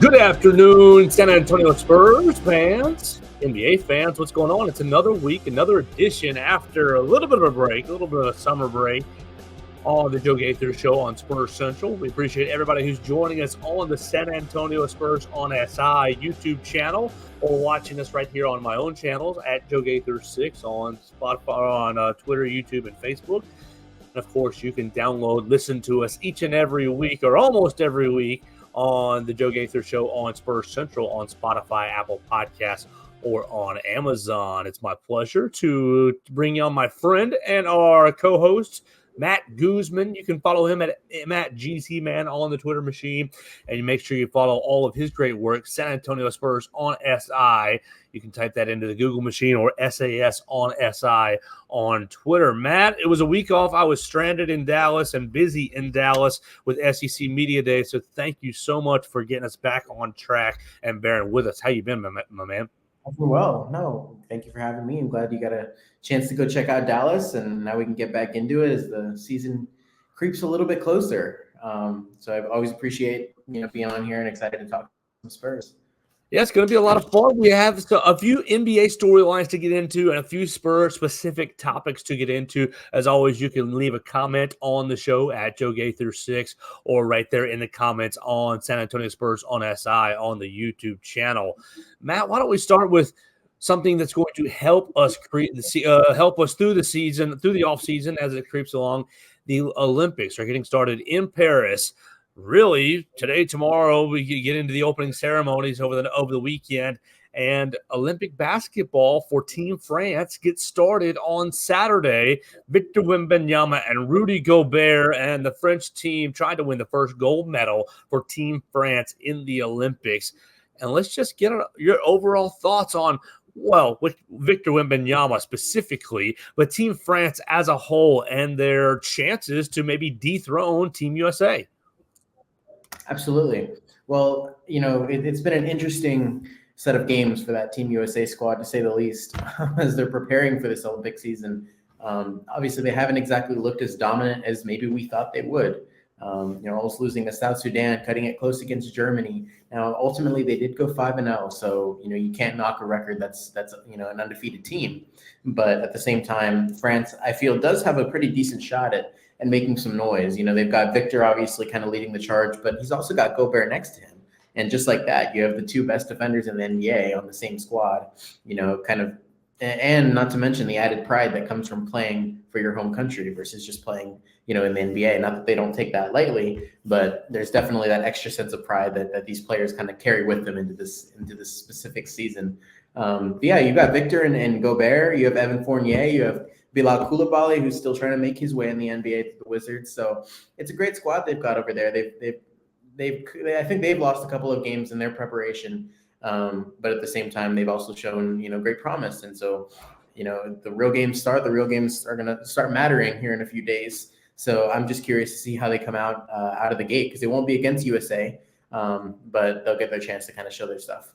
Good afternoon, San Antonio Spurs fans, NBA fans. What's going on? It's another week, another edition after a little bit of a break, a little bit of a summer break on the Joe Gaither Show on Spurs Central. We appreciate everybody who's joining us on the San Antonio Spurs on SI YouTube channel or watching us right here on my own channels at Joe Gaither 6 on Spotify, on Twitter, YouTube, and Facebook. And of course, you can download, listen to us each and every week or almost every week on the Joe Gaither Show on Spurs Central on Spotify, Apple Podcasts, or on Amazon. It's my pleasure to bring on my friend and our co-host, Matt Guzman. You can follow him at Matt GC Man on the Twitter machine, and you make sure you follow all of his great work, San Antonio Spurs on SI. You can type that into the Google machine or SAS on SI on Twitter. Matt, it was a week off. I was stranded in Dallas and busy in Dallas with SEC Media Day, so thank you so much for getting us back on track and bearing with us. How you been, my man? Well, no, thank you for having me. I'm glad you got a chance to go check out Dallas, and now we can get back into it as the season creeps a little bit closer. So I always appreciate being on here and excited to talk some Spurs. Yeah, it's going to be a lot of fun. We have a few NBA storylines to get into and a few Spurs-specific topics to get into. As always, you can leave a comment on the show at Joe Gaither 6 or right there in the comments on San Antonio Spurs on SI on the YouTube channel. Matt, why don't we start with something that's going to help us help us through the season, through the off season as it creeps along. The Olympics are getting started in Paris. Really, today, tomorrow, we get into the opening ceremonies over the weekend, and Olympic basketball for Team France gets started on Saturday. Victor Wembanyama and Rudy Gobert and the French team tried to win the first gold medal for Team France in the Olympics. And let's just get your overall thoughts on, well, with Victor Wembanyama specifically, but Team France as a whole and their chances to maybe dethrone Team USA. Absolutely. Well, it's been an interesting set of games for that Team USA squad, to say the least, as they're preparing for this Olympic season. Obviously, they haven't exactly looked as dominant as maybe we thought they would. Almost losing to South Sudan, cutting it close against Germany. Now, ultimately, they did go 5-0, so you can't knock a record that's an undefeated team. But at the same time, France, I feel, does have a pretty decent shot at making some noise. They've got Victor obviously kind of leading the charge, but he's also got Gobert next to him. And just like that, you have the two best defenders in the NBA on the same squad, and not to mention the added pride that comes from playing for your home country versus just playing, in the NBA. Not that they don't take that lightly, but there's definitely that extra sense of pride that these players kind of carry with them into this specific season. Yeah, you got Victor and Gobert, you have Evan Fournier, you have Bilal Coulibaly, who's still trying to make his way in the NBA to the Wizards. So it's a great squad they've got over there. I think they've lost a couple of games in their preparation, but at the same time, they've also shown great promise. And so the real games are going to start mattering here in a few days. So I'm just curious to see how they come out of the gate, because it won't be against USA, but they'll get their chance to kind of show their stuff.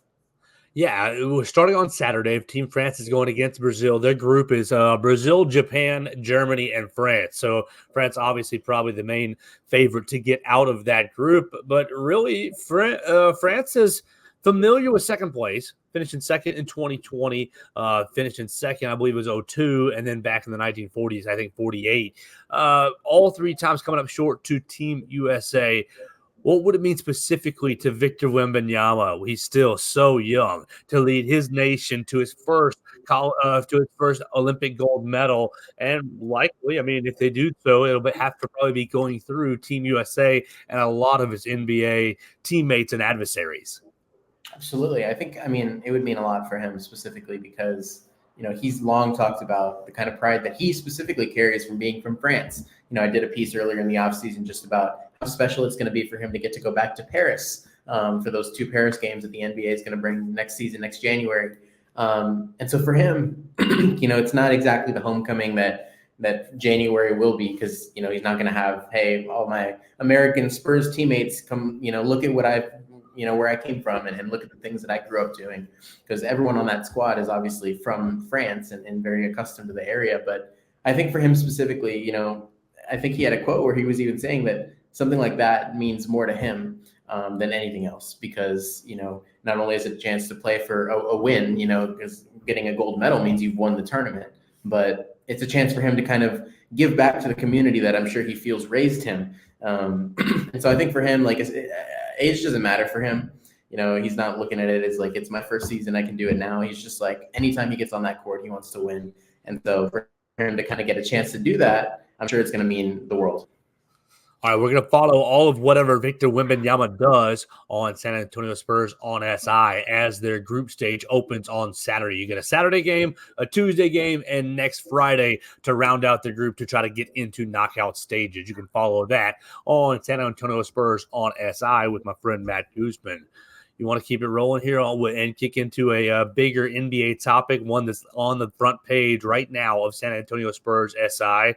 Yeah, we're starting on Saturday. Team France is going against Brazil. Their group is Brazil, Japan, Germany, and France. So France obviously probably the main favorite to get out of that group. But really, France is familiar with second place, finishing second in 2020, finished in second, I believe it was 02, and then back in the 1940s, I think 48. All three times coming up short to Team USA. What would it mean specifically to Victor Wembanyama? He's still so young to lead his nation to his first Olympic gold medal, and likely, if they do so, it'll have to probably be going through Team USA and a lot of his NBA teammates and adversaries. Absolutely, I think it would mean a lot for him specifically because he's long talked about the kind of pride that he specifically carries from being from France. I did a piece earlier in the offseason just about how special it's going to be for him to get to go back to Paris for those two Paris games that the NBA is going to bring next season, next January. And so for him, it's not exactly the homecoming that January will be, because, he's not going to have, hey, all my American Spurs teammates come, look at what I've, where I came from and look at the things that I grew up doing, because everyone on that squad is obviously from France and very accustomed to the area. But I think for him specifically, I think he had a quote where he was even saying that something like that means more to him than anything else, because, not only is it a chance to play for a win, because getting a gold medal means you've won the tournament, but it's a chance for him to kind of give back to the community that I'm sure he feels raised him. And so I think for him, like, age doesn't matter for him. He's not looking at it as like, it's my first season, I can do it now. He's just like, anytime he gets on that court, he wants to win. And so for him to kind of get a chance to do that, I'm sure it's going to mean the world. All right, we're going to follow all of whatever Victor Wembanyama does on San Antonio Spurs on SI as their group stage opens on Saturday. You get a Saturday game, a Tuesday game, and next Friday to round out the group to try to get into knockout stages. You can follow that on San Antonio Spurs on SI with my friend Matt Guzman. You want to keep it rolling here and kick into a bigger NBA topic, one that's on the front page right now of San Antonio Spurs SI.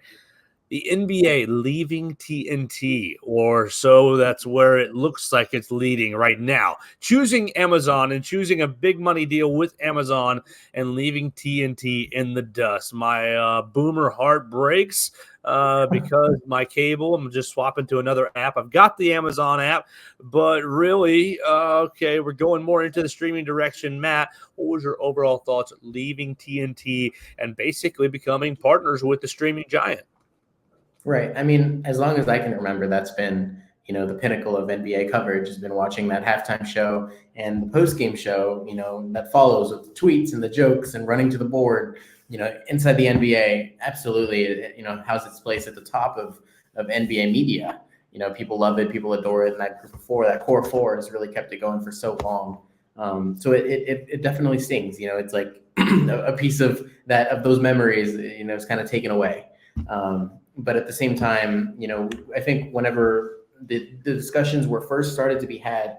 The NBA leaving TNT, or so that's where it looks like it's leading right now. Choosing Amazon and choosing a big money deal with Amazon and leaving TNT in the dust. My boomer heart breaks because my cable, I'm just swapping to another app. I've got the Amazon app, but really, okay, we're going more into the streaming direction. Matt, what was your overall thoughts leaving TNT and basically becoming partners with the streaming giant? Right. I mean, as long as I can remember, that's been, the pinnacle of NBA coverage, has been watching that halftime show and the post-game show, that follows with the tweets and the jokes and running to the board, inside the NBA. Absolutely, it has its place at the top of NBA media. People love it, people adore it. And that group of four, that core four, has really kept it going for so long. So it definitely stings. It's like a piece of those memories, is kind of taken away. But at the same time, I think whenever the discussions were first started to be had,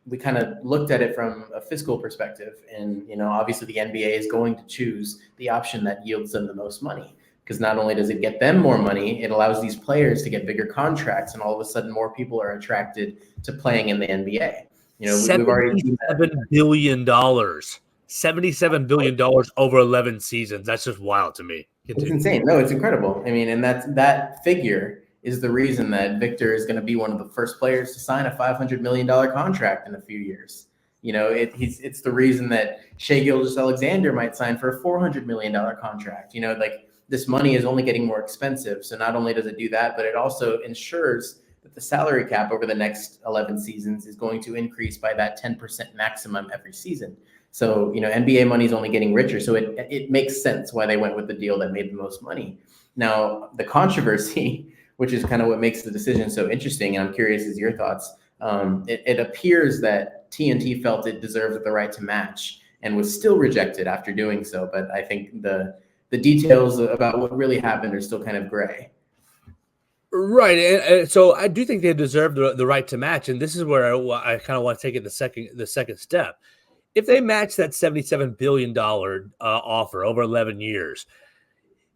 we kind of looked at it from a fiscal perspective. And, obviously the NBA is going to choose the option that yields them the most money, because not only does it get them more money, it allows these players to get bigger contracts. And all of a sudden more people are attracted to playing in the NBA. We've already seen that. $77 billion. $77 billion over 11 seasons. That's just wild to me. It's insane. No, it's incredible. I mean, and that figure is the reason that Victor is going to be one of the first players to sign a $500 million contract in a few years. It's the reason that Shai Gilgeous-Alexander might sign for a $400 million contract. Like, this money is only getting more expensive. So not only does it do that, but it also ensures that the salary cap over the next 11 seasons is going to increase by that 10% maximum every season. So, NBA money is only getting richer. So it makes sense why they went with the deal that made the most money. Now, the controversy, which is kind of what makes the decision so interesting, and I'm curious as your thoughts, it appears that TNT felt it deserved the right to match and was still rejected after doing so. But I think the details about what really happened are still kind of gray. Right, and so I do think they deserve the right to match, and this is where I kind of want to take it the second step. If they match that $77 billion offer over 11 years,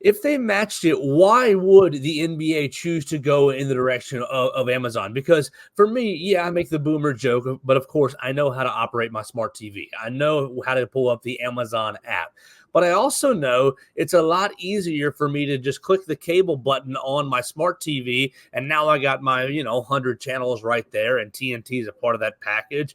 if they matched it, why would the NBA choose to go in the direction of Amazon? Because for me, yeah, I make the boomer joke, but of course, I know how to operate my smart TV. I know how to pull up the Amazon app. But I also know it's a lot easier for me to just click the cable button on my smart TV, and now I got my 100 channels right there, and TNT is a part of that package.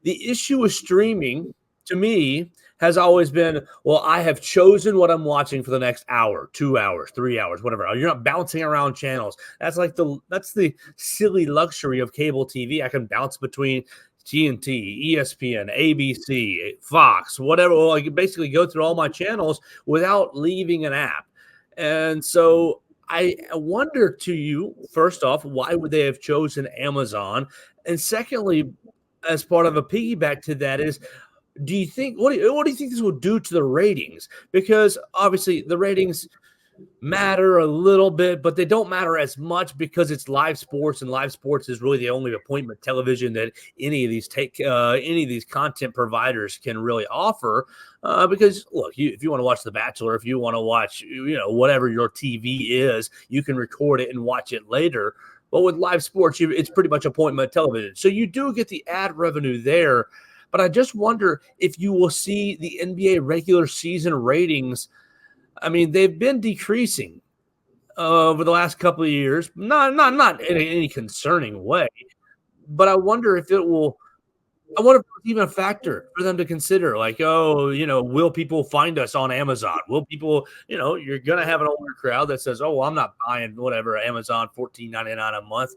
The issue with streaming, to me, has always been, well, I have chosen what I'm watching for the next hour, 2 hours, 3 hours, whatever. You're not bouncing around channels. That's the silly luxury of cable TV. I can bounce between TNT, ESPN, ABC, Fox, whatever. Well, I can basically go through all my channels without leaving an app. And so I wonder to you, first off, why would they have chosen Amazon? And secondly, as part of a piggyback to that is, do you think what do you think this will do to the ratings? Because obviously the ratings matter a little bit, but they don't matter as much because it's live sports, and live sports is really the only appointment television that any of these content providers can really offer. Because look, if you want to watch The Bachelor, if you want to watch whatever your TV is, you can record it and watch it later. But with live sports, it's pretty much appointment television. So you do get the ad revenue there. But I just wonder if you will see the NBA regular season ratings. I mean, they've been decreasing over the last couple of years. Not in any concerning way. but I wonder if it will. I wonder if it's even a factor for them to consider. Like, oh, will people find us on Amazon? Will people, you're gonna have an older crowd that says, oh, well, I'm not buying whatever Amazon $14.99 a month,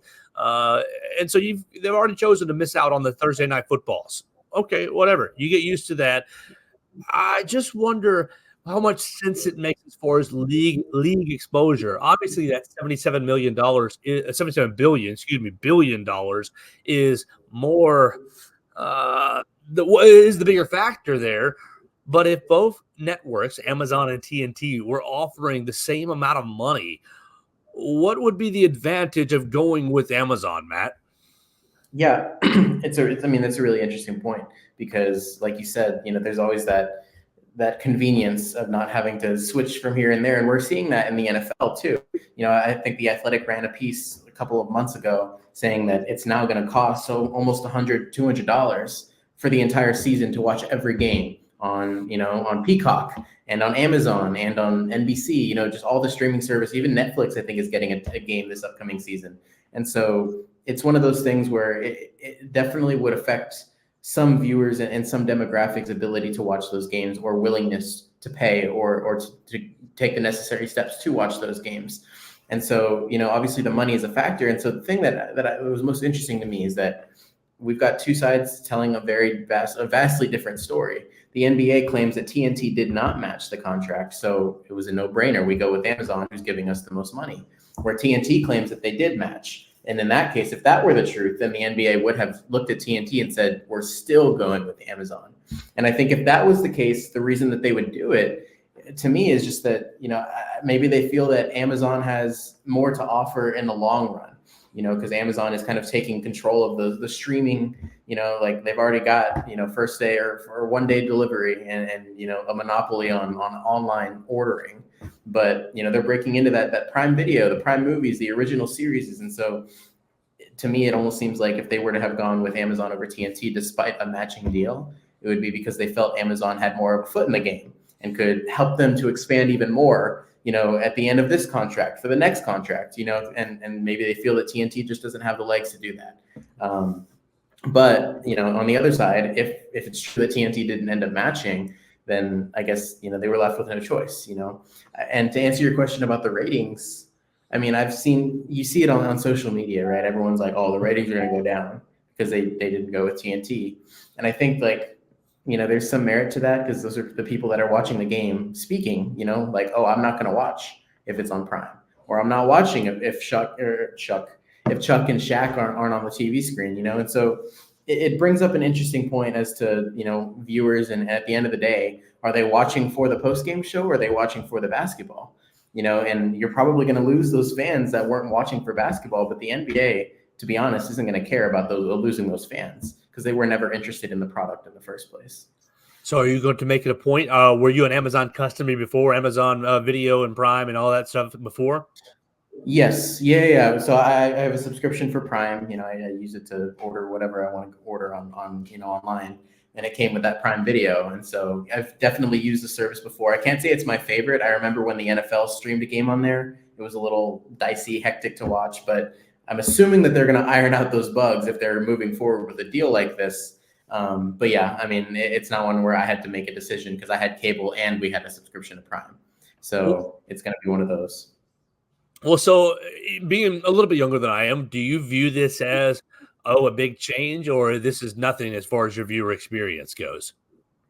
and so they've already chosen to miss out on the Thursday night footballs. Okay, whatever. You get used to that. I just wonder how much sense it makes as far as league exposure. Obviously, that $77 billion is more is the bigger factor there. But if both networks, Amazon and TNT, were offering the same amount of money, what would be the advantage of going with Amazon, Matt? Yeah, that's a really interesting point because, like you said, there's always that convenience of not having to switch from here and there, and we're seeing that in the NFL too. I think The Athletic ran a piece a couple of months ago saying that it's now going to cost almost $100-$200 for the entire season to watch every game on Peacock and on Amazon and on NBC. Just all the streaming service. Even Netflix, I think, is getting a game this upcoming season, and so it's one of those things where it definitely would affect some viewers and some demographics' ability to watch those games or willingness to pay or to take the necessary steps to watch those games. And so, obviously the money is a factor. And so the thing that was most interesting to me is that we've got two sides telling a vastly different story. The NBA claims that TNT did not match the contract, so it was a no-brainer. We go with Amazon, who's giving us the most money, where TNT claims that they did match. And in that case, if that were the truth, then the NBA would have looked at TNT and said, we're still going with Amazon. And I think if that was the case, the reason that they would do it, to me, is just that, maybe they feel that Amazon has more to offer in the long run, because Amazon is kind of taking control of the streaming, like they've already got, first day or 1 day delivery and a monopoly on online ordering. But they're breaking into that Prime Video, the Prime movies, the original series. And so to me, it almost seems like if they were to have gone with Amazon over TNT despite a matching deal, it would be because they felt Amazon had more of a foot in the game and could help them to expand even more, at the end of this contract for the next contract, and maybe they feel that TNT just doesn't have the legs to do that. But on the other side, if it's true that TNT didn't end up matching, then I guess, they were left with no choice, And to answer your question about the ratings, I mean, you see it on social media, right? Everyone's like, oh, the ratings are going to go down because they didn't go with TNT. And I think there's some merit to that because those are the people that are watching the game speaking, like, oh, I'm not going to watch if it's on Prime, or I'm not watching if Chuck and Shaq aren't on the TV screen, And so it brings up an interesting point as to, viewers. And at the end of the day, are they watching for the post-game show or are they watching for the basketball? And you're probably going to lose those fans that weren't watching for basketball, but the NBA, to be honest, isn't going to care about losing those fans because they were never interested in the product in the first place. So are you going to make it a point? Were you an Amazon customer before, Amazon Video and Prime and all that stuff before? Yes. Yeah. So I have a subscription for Prime. I use it to order whatever I want to order on online, and it came with that Prime Video. And so I've definitely used the service before. I can't say it's my favorite. I remember when the NFL streamed a game on there, it was a little dicey, hectic to watch, but I'm assuming that they're going to iron out those bugs if they're moving forward with a deal like this. But yeah, I mean, it's not one where I had to make a decision because I had cable and we had a subscription to Prime. So it's going to be one of those. Well, so being a little bit younger than I am, do you view this as, a big change, or this is nothing as far as your viewer experience goes?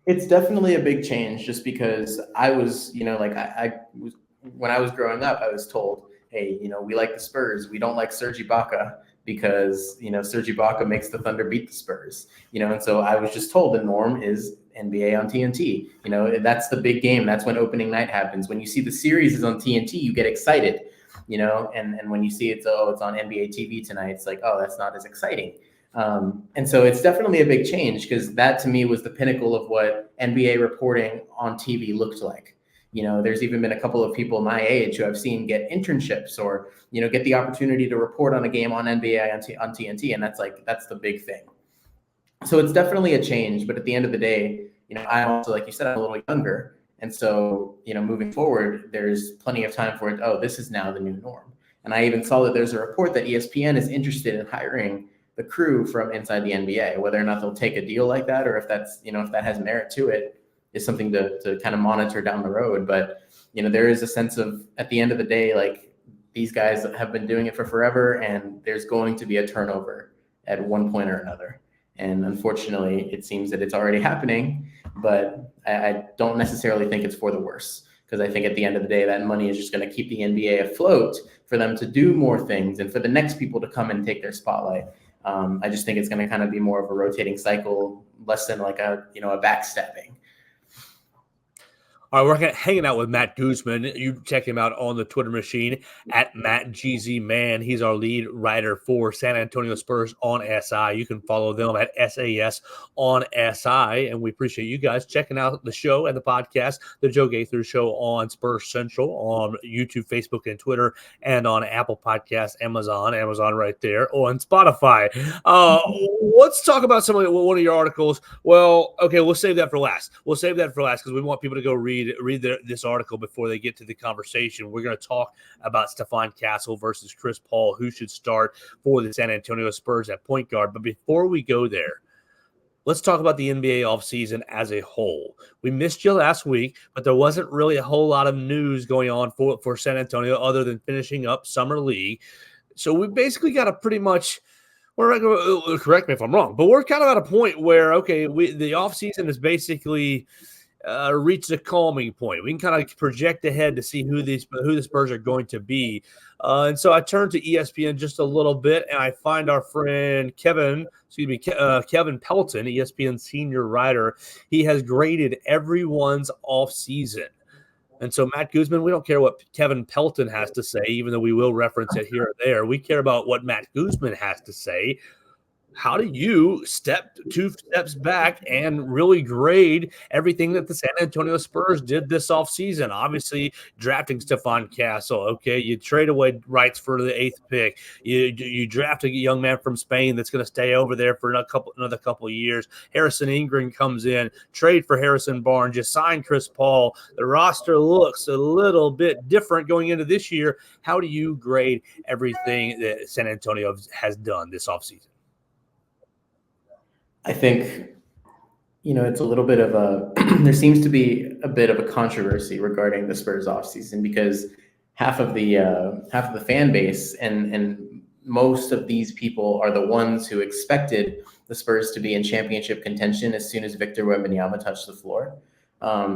It's definitely a big change just because I was, I was, when I was growing up, I was told, hey, we like the Spurs. We don't like Serge Ibaka because, Serge Ibaka makes the Thunder beat the Spurs, and so I was just told the norm is NBA on TNT. That's the big game. That's when opening night happens. When you see the series is on TNT, you get excited. And when you see it's on NBA TV tonight, it's like, oh, that's not as exciting. And so it's definitely a big change because that to me was the pinnacle of what NBA reporting on TV looked like. There's even been a couple of people my age who I've seen get internships or, get the opportunity to report on a game on NBA on TNT. And that's the big thing. So it's definitely a change. But at the end of the day, I'm also, like you said, I'm a little younger. And so, moving forward, there's plenty of time for it. Oh, this is now the new norm. And I even saw that there's a report that ESPN is interested in hiring the crew from inside the NBA. Whether or not they'll take a deal like that, or if that's, if that has merit to it, is something to kind of monitor down the road. But, there is a sense of, at the end of the day, like, these guys have been doing it for forever, and there's going to be a turnover at one point or another. And unfortunately, it seems that it's already happening, but I don't necessarily think it's for the worse, because I think at the end of the day, that money is just going to keep the NBA afloat for them to do more things and for the next people to come and take their spotlight. I just think it's going to kind of be more of a rotating cycle, less than like a backstabbing. All right, we're hanging out with Matt Guzman. You check him out on the Twitter machine at MattGZMan. He's our lead writer for San Antonio Spurs on SI. You can follow them at SAS on SI. And we appreciate you guys checking out the show and the podcast, The Joe Gaither Show on Spurs Central, on YouTube, Facebook, and Twitter, and on Apple Podcasts, Amazon right there, on Spotify. Let's talk about one of your articles. Well, okay, we'll save that for last. Because we want people to go read this article before they get to the conversation. We're going to talk about Stephon Castle versus Chris Paul, who should start for the San Antonio Spurs at point guard. But before we go there, let's talk about the NBA offseason as a whole. We missed you last week, but there wasn't really a whole lot of news going on for San Antonio other than finishing up Summer League. So we basically got a pretty much – correct me if I'm wrong, but we're kind of at a point where, okay, the offseason is basically reached a calming point. We can kind of project ahead to see who the Spurs are going to be. And so I turned to ESPN just a little bit, and I find our friend Kevin Pelton, ESPN senior writer. He has graded everyone's offseason. And so, Matt Guzman, we don't care what Kevin Pelton has to say, even though we will reference it here or there. We care about what Matt Guzman has to say. How do you step 2 steps back and really grade everything that the San Antonio Spurs did this offseason? Obviously, drafting Stephon Castle. Okay, you trade away rights for the 8th pick. You draft a young man from Spain that's going to stay over there for another couple of years. Harrison Ingram comes in, trade for Harrison Barnes. You sign Chris Paul. The roster looks a little bit different going into this year. How do you grade everything that San Antonio has done this offseason? I think, it's a little bit of there seems to be a bit of a controversy regarding the Spurs offseason, because half of the fan base and most of these people are the ones who expected the Spurs to be in championship contention as soon as Victor Wembanyama touched the floor.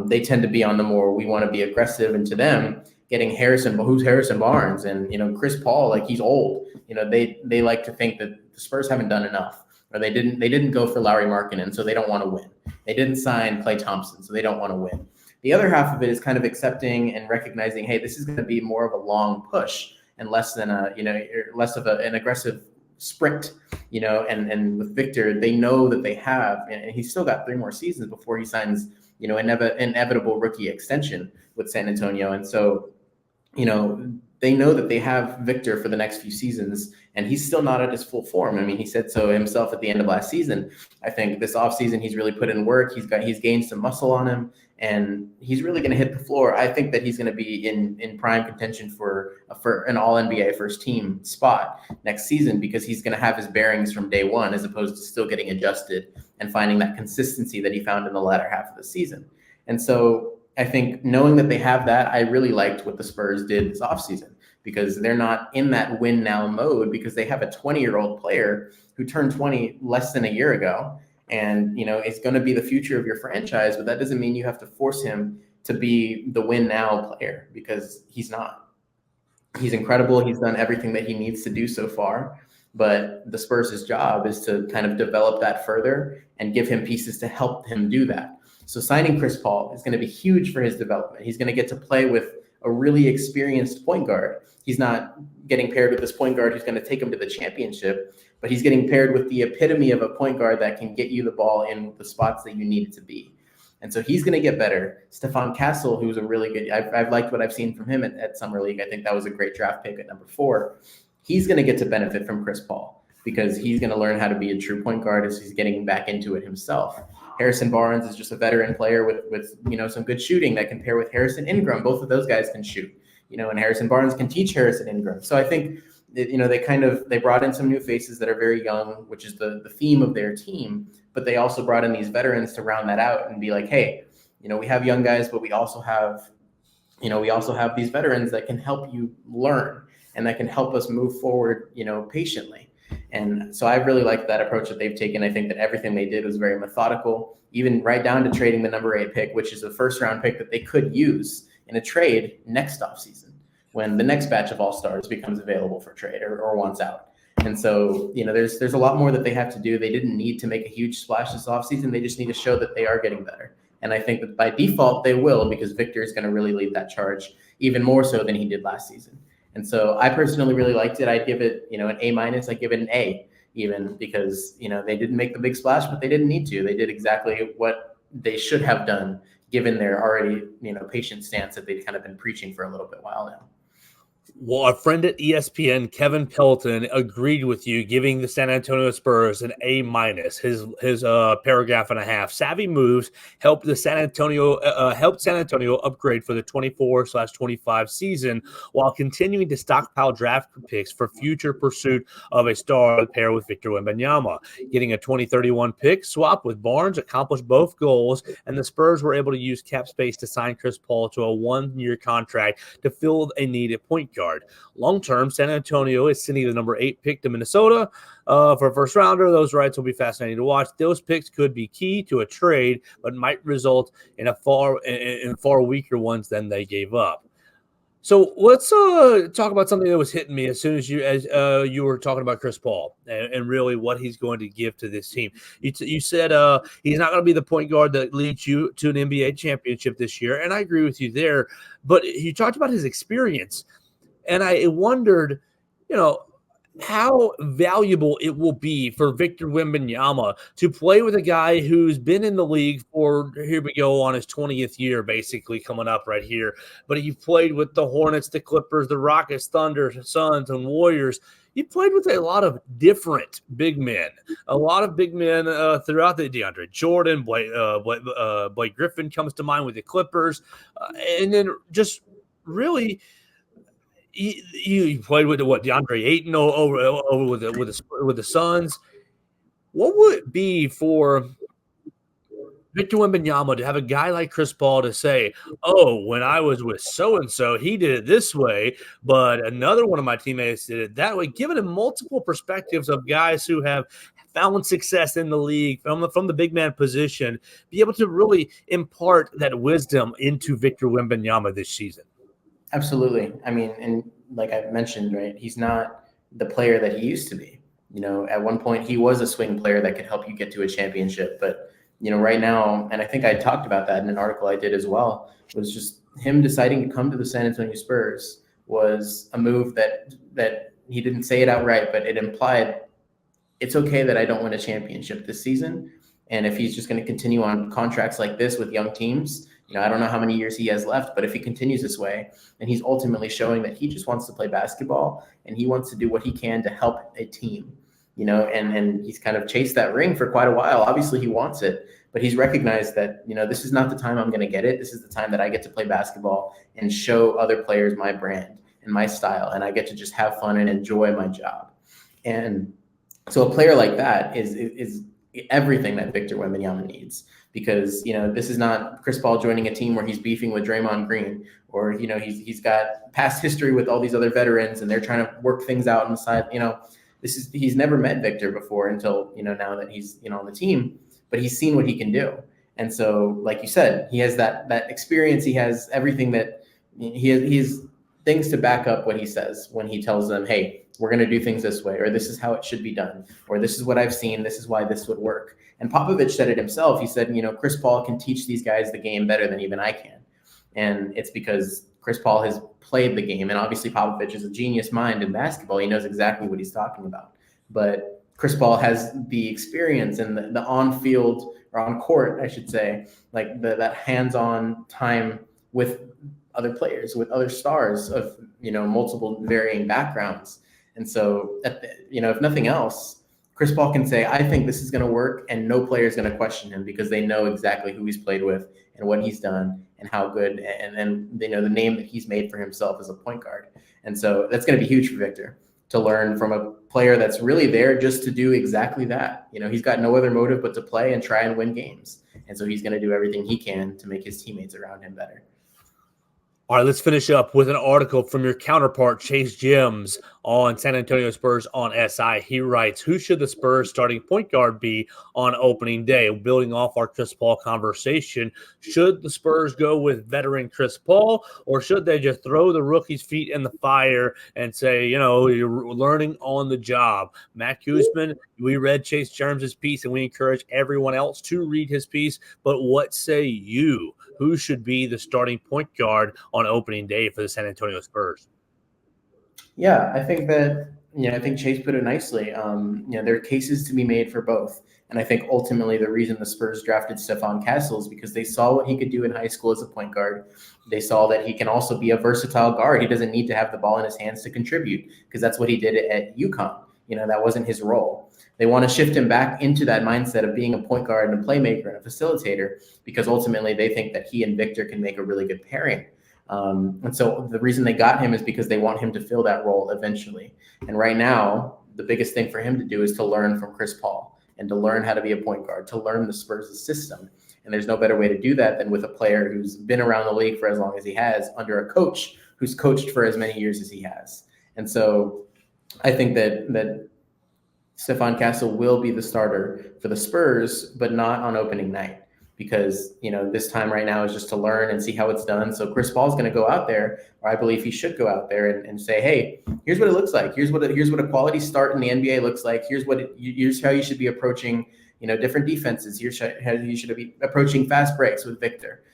They tend to be on the more, we want to be aggressive, and to them, getting who's Harrison Barnes, and Chris Paul, like, he's old. They like to think that the Spurs haven't done enough. Or they didn't go for Lauri Markkanen, so they don't want to win. They didn't sign Klay Thompson, so they don't want to win. The other half of it is kind of accepting and recognizing, hey, this is going to be more of a long push and less than less of an aggressive sprint. And with Victor, they know that they have, and he's still got 3 more seasons before he signs, inevitable rookie extension with San Antonio, and so, they know that they have Victor for the next few seasons, and he's still not at his full form. I mean, he said so himself at the end of last season. I think this offseason he's really put in work. He's gained some muscle on him, and he's really going to hit the floor. I think that he's going to be in prime contention for an All-NBA first team spot next season, because he's going to have his bearings from day one, as opposed to still getting adjusted and finding that consistency that he found in the latter half of the season. And so I think knowing that they have that, I really liked what the Spurs did this offseason, because they're not in that win now mode, because they have a 20-year-old player who turned 20 less than a year ago, and is going to be the future of your franchise. But that doesn't mean you have to force him to be the win now player, because he's not. He's incredible. He's done everything that he needs to do so far. But the Spurs' job is to kind of develop that further and give him pieces to help him do that. So signing Chris Paul is going to be huge for his development. He's going to get to play with a really experienced point guard. He's not getting paired with this point guard who's going to take him to the championship, but he's getting paired with the epitome of a point guard that can get you the ball in the spots that you need it to be. And so he's going to get better. Stephon Castle, who's a really good, I've liked what I've seen from him at Summer League. I think that was a great draft pick at number 4. He's going to get to benefit from Chris Paul, because he's going to learn how to be a true point guard as he's getting back into it himself. Harrison Barnes is just a veteran player with some good shooting that can pair with Harrison Ingram. Both of those guys can shoot, and Harrison Barnes can teach Harrison Ingram. So I think they brought in some new faces that are very young, which is the theme of their team. But they also brought in these veterans to round that out and be like, hey, we have young guys, but we also have these veterans that can help you learn and that can help us move forward, patiently. And so I really like that approach that they've taken. I think that everything they did was very methodical, even right down to trading the number 8 pick, which is a first round pick that they could use in a trade next offseason when the next batch of all-stars becomes available for trade or wants out. And so, there's a lot more that they have to do. They didn't need to make a huge splash this offseason. They just need to show that they are getting better. And I think that by default, they will, because Victor is going to really lead that charge even more so than he did last season. And so I personally really liked it. I'd give it, an A-. I'd give it an A even, because, they didn't make the big splash, but they didn't need to. They did exactly what they should have done, given their already, patient stance that they've kind of been preaching for a little bit while now. Well, a friend at ESPN, Kevin Pelton, agreed with you, giving the San Antonio Spurs an A-. His paragraph and a half. Savvy moves helped San Antonio upgrade for the 24/25 season, while continuing to stockpile draft picks for future pursuit of a star pair with Victor Wembanyama. Getting a 2031 pick swap with Barnes accomplished both goals, and the Spurs were able to use cap space to sign Chris Paul to a 1-year contract to fill a need at point guard. Long-term, San Antonio is sending the number 8 pick to Minnesota for a first-rounder. Those rights will be fascinating to watch. Those picks could be key to a trade, but might result in far weaker ones than they gave up. So let's talk about something that was hitting me as soon as you were talking about Chris Paul and really what he's going to give to this team. You said he's not going to be the point guard that leads you to an NBA championship this year, and I agree with you there. But you talked about his experience. And I wondered, how valuable it will be for Victor Wembanyama to play with a guy who's been in the league for, here we go, on his 20th year, basically coming up right here. But he played with the Hornets, the Clippers, the Rockets, Thunder, Suns, and Warriors. He played with a lot of different big men, throughout the DeAndre Jordan, Blake Griffin comes to mind with the Clippers. And then just really – You played with DeAndre Ayton over with the Suns. What would it be for Victor Wembanyama to have a guy like Chris Paul to say, "Oh, when I was with so and so, he did it this way, but another one of my teammates did it that way," giving him multiple perspectives of guys who have found success in the league from the big man position, be able to really impart that wisdom into Victor Wembanyama this season. Absolutely. I mean, and like I mentioned, right, he's not the player that he used to be. At one point he was a swing player that could help you get to a championship. But, right now, and I think I talked about that in an article I did as well, was just him deciding to come to the San Antonio Spurs was a move that he didn't say it outright, but it implied it's okay that I don't win a championship this season. And if he's just going to continue on contracts like this with young teams, I don't know how many years he has left, but if he continues this way, then he's ultimately showing that he just wants to play basketball and he wants to do what he can to help a team, and he's kind of chased that ring for quite a while. Obviously he wants it, but he's recognized that, this is not the time I'm going to get it. This is the time that I get to play basketball and show other players my brand and my style. And I get to just have fun and enjoy my job. And so a player like that is everything that Victor Wembanyama needs. Because, this is not Chris Paul joining a team where he's beefing with Draymond Green, or, he's got past history with all these other veterans and they're trying to work things out on the side. He's never met Victor before until, now that he's, on the team, but he's seen what he can do. And so, like you said, he has that experience. He has everything that he has things to back up what he says when he tells them, hey, we're going to do things this way, or this is how it should be done, or this is what I've seen. This is why this would work. And Popovich said it himself. He said, Chris Paul can teach these guys the game better than even I can. And it's because Chris Paul has played the game. And obviously Popovich is a genius mind in basketball. He knows exactly what he's talking about. But Chris Paul has the experience and the on-field, or on court, I should say, like that hands-on time with other players, with other stars of, multiple varying backgrounds. And so, if nothing else, Chris Paul can say, I think this is going to work, and no player is going to question him because they know exactly who he's played with and what he's done and how good, and they know the name that he's made for himself as a point guard. And so that's going to be huge for Victor. to learn from a player that's really there just to do exactly that. He's got no other motive but to play and try and win games. And so he's going to do everything he can to make his teammates around him better. All right, let's finish up with an article from your counterpart, Chase Gems, on San Antonio Spurs on SI. He writes, who should the Spurs starting point guard be on opening day? Building off our Chris Paul conversation, should the Spurs go with veteran Chris Paul, or should they just throw the rookie's feet in the fire and say, you're learning on the job? Matt Guzman, we read Chase Gems' piece, and we encourage everyone else to read his piece, but what say you? Who should be the starting point guard on opening day for the San Antonio Spurs? Yeah, I think that, I think Chase put it nicely. There are cases to be made for both. And I think ultimately the reason the Spurs drafted Stephon Castle is because they saw what he could do in high school as a point guard. They saw that he can also be a versatile guard. He doesn't need to have the ball in his hands to contribute, because that's what he did at UConn. That wasn't his role. They want to shift him back into that mindset of being a point guard and a playmaker and a facilitator, because ultimately they think that he and Victor can make a really good pairing. And so the reason they got him is because they want him to fill that role eventually. And right now, the biggest thing for him to do is to learn from Chris Paul and to learn how to be a point guard, to learn the Spurs' system. And there's no better way to do that than with a player who's been around the league for as long as he has, under a coach who's coached for as many years as he has. And so I think that Stephon Castle will be the starter for the Spurs, but not on opening night, because, this time right now is just to learn and see how it's done. So Chris Paul's going to go out there, or I believe he should go out there and say, hey, here's what it looks like. Here's what a quality start in the NBA looks like. Here's how you should be approaching, different defenses. Here's how you should be approaching fast breaks with Victor.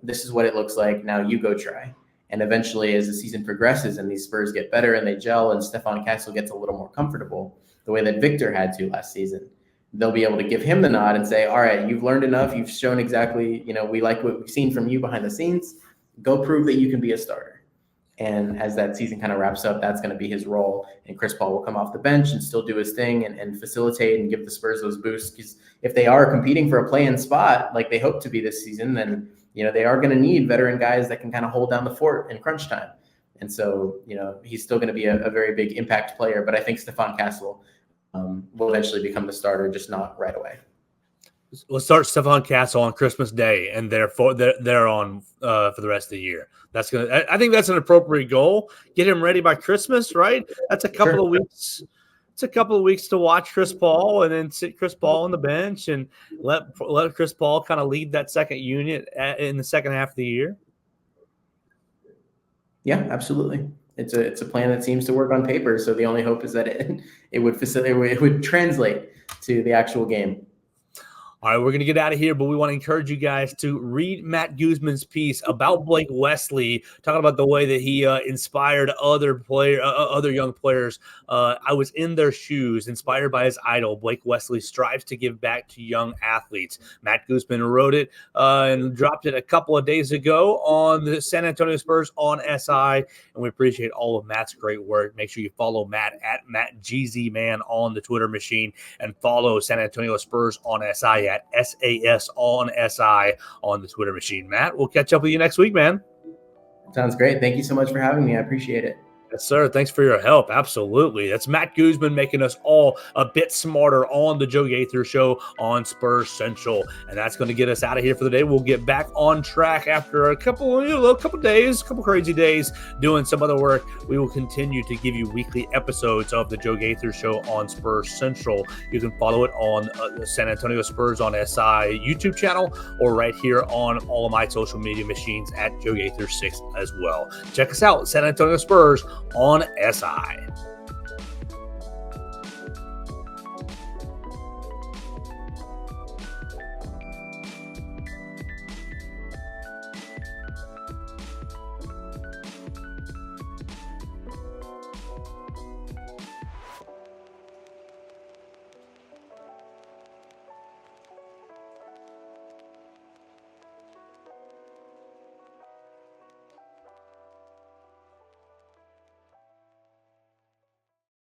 This is what it looks like. Now you go try. And eventually, as the season progresses and these Spurs get better and they gel and Stephon Castle gets a little more comfortable, the way that Victor had to last season, they'll be able to give him the nod and say, all right, you've learned enough. You've shown exactly, we like what we've seen from you behind the scenes. Go prove that you can be a starter. And as that season kind of wraps up, that's going to be his role. And Chris Paul will come off the bench and still do his thing and facilitate and give the Spurs those boosts. Because if they are competing for a play-in spot, like they hope to be this season, then, they are going to need veteran guys that can kind of hold down the fort in crunch time. And so, he's still going to be a very big impact player. But I think Stephon Castle will eventually become the starter, just not right away. We'll start Stephon Castle on Christmas Day, and they're on for the rest of the year. I think that's an appropriate goal. Get him ready by Christmas, right? That's a couple of weeks. It's a couple of weeks to watch Chris Paul, and then sit Chris Paul on the bench and let Chris Paul kind of lead that second unit in the second half of the year. Yeah, absolutely. It's a plan that seems to work on paper. So the only hope is that it would translate to the actual game. All right, we're going to get out of here, but we want to encourage you guys to read Matt Guzman's piece about Blake Wesley, talking about the way that he inspired other young players. I was in their shoes, inspired by his idol. Blake Wesley strives to give back to young athletes. Matt Guzman wrote it and dropped it a couple of days ago on the San Antonio Spurs on SI, and we appreciate all of Matt's great work. Make sure you follow Matt at MattGZMan on the Twitter machine, and follow San Antonio Spurs on SI at SAS on SI on the Twitter machine. Matt, we'll catch up with you next week, man. Sounds great. Thank you so much for having me. I appreciate it. Yes, sir. Thanks for your help. Absolutely. That's Matt Guzman making us all a bit smarter on the Joe Gaither Show on Spurs Central. And that's going to get us out of here for the day. We'll get back on track after a couple crazy days doing some other work. We will continue to give you weekly episodes of the Joe Gaither Show on Spurs Central. You can follow it on the San Antonio Spurs on SI YouTube channel, or right here on all of my social media machines at Joe Gaither 6 as well. Check us out, San Antonio Spurs on SI.